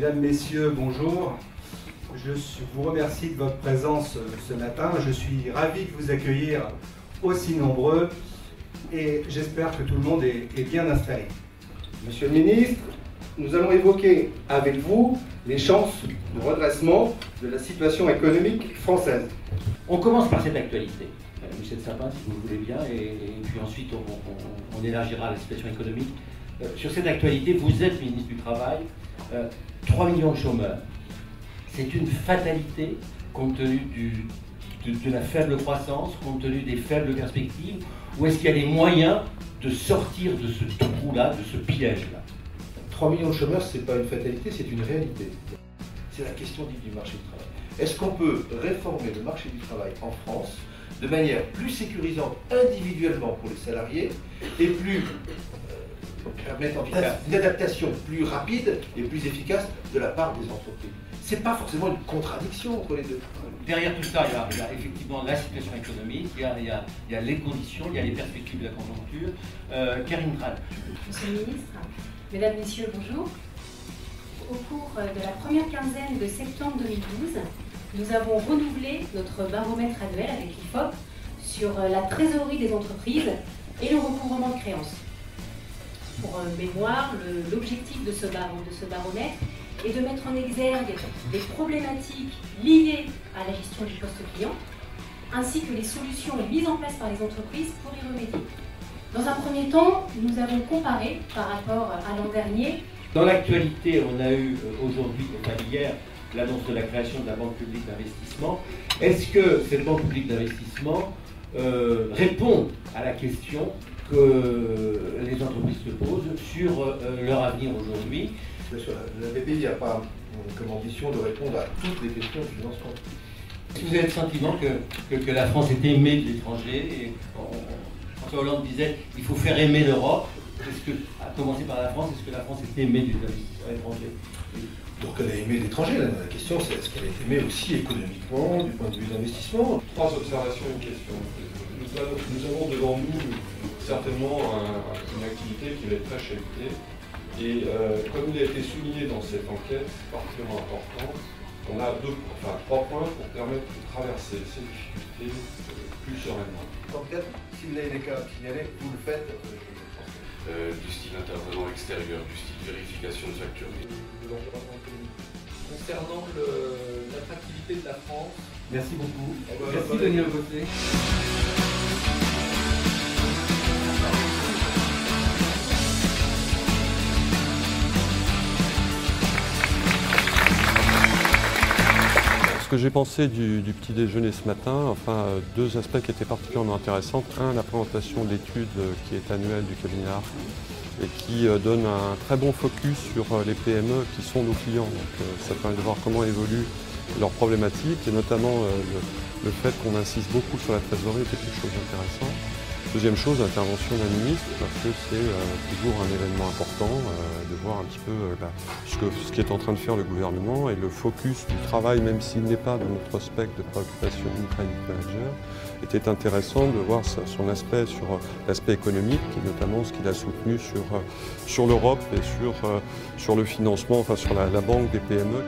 Mesdames, Messieurs, bonjour. Je vous remercie de votre présence ce matin. Je suis ravi de vous accueillir aussi nombreux et j'espère que tout le monde est bien installé. Monsieur le ministre, nous allons évoquer avec vous les chances de redressement de la situation économique française. On commence par cette actualité, Michel Sapin, si vous le voulez bien, et puis ensuite on élargira la situation économique. Sur cette actualité, vous êtes ministre du Travail, 3 millions de chômeurs. C'est une fatalité compte tenu de la faible croissance, compte tenu des faibles perspectives, ou est-ce qu'il y a les moyens de sortir de ce trou-là, de ce piège-là? 3 millions de chômeurs, ce n'est pas une fatalité, c'est une réalité. C'est la question dite du marché du travail. Est-ce qu'on peut réformer le marché du travail en France de manière plus sécurisante individuellement pour les salariés et plus permettant une adaptation plus rapide et plus efficace de la part des entreprises? Ce n'est pas forcément une contradiction entre les deux. Derrière tout ça, il y a effectivement la situation économique, il y a les conditions, il y a les perspectives de la conjoncture. Karine Trade. Monsieur le ministre, Mesdames, Messieurs, bonjour. Au cours de la première quinzaine de septembre 2012, nous avons renouvelé notre baromètre annuel avec l'IFOP sur la trésorerie des entreprises et le recouvrement de créances. Pour mémoire, l'objectif de ce baromètre est de mettre en exergue les problématiques liées à la gestion du poste client, ainsi que les solutions mises en place par les entreprises pour y remédier. Dans un premier temps, nous avons comparé par rapport à l'an dernier. Dans l'actualité, on a eu aujourd'hui, enfin hier, l'annonce de la création de la Banque publique d'investissement. Est-ce que cette Banque publique d'investissement répond à la question que les entreprises se posent sur leur avenir aujourd'hui? La BPI n'a pas comme ambition de répondre à toutes les questions du financement. Est-ce que vous avez le sentiment que la France est aimée de l'étranger? François Hollande disait qu'il faut faire aimer l'Europe. À commencer par la France, est-ce que la France est aimée des investisseurs étrangers? Donc elle a aimé l'étranger. La question c'est est-ce qu'elle est aimée aussi économiquement, du point de vue d'investissement? 3 observations et une question. Nous avons devant nous certainement une activité qui va être très chahutée. Et comme il a été souligné dans cette enquête particulièrement importante, on a 3 points pour permettre de traverser ces difficultés plus sereinement. Donc peut-être, si vous avez des cas à signaler, vous le faites. Du style intervenant extérieur, du style vérification de facture. Concernant l'attractivité de la France. Merci beaucoup. Merci Denis Legauthier. Ce que j'ai pensé du petit déjeuner ce matin, enfin 2 aspects qui étaient particulièrement intéressants. Un, la présentation de l'étude qui est annuelle du cabinet ARC et qui donne un très bon focus sur les PME qui sont nos clients. Donc ça permet de voir comment évoluent leurs problématiques et notamment le fait qu'on insiste beaucoup sur la trésorerie était quelque chose d'intéressant. Deuxième chose, l'intervention d'un ministre, parce que c'est toujours un événement important de voir un petit peu ce qui est en train de faire le gouvernement et le focus du travail, même s'il n'est pas dans notre spectre de préoccupation du credit manager, était intéressant de voir son aspect sur l'aspect économique et notamment ce qu'il a soutenu sur l'Europe et sur le financement, enfin sur la banque des PME.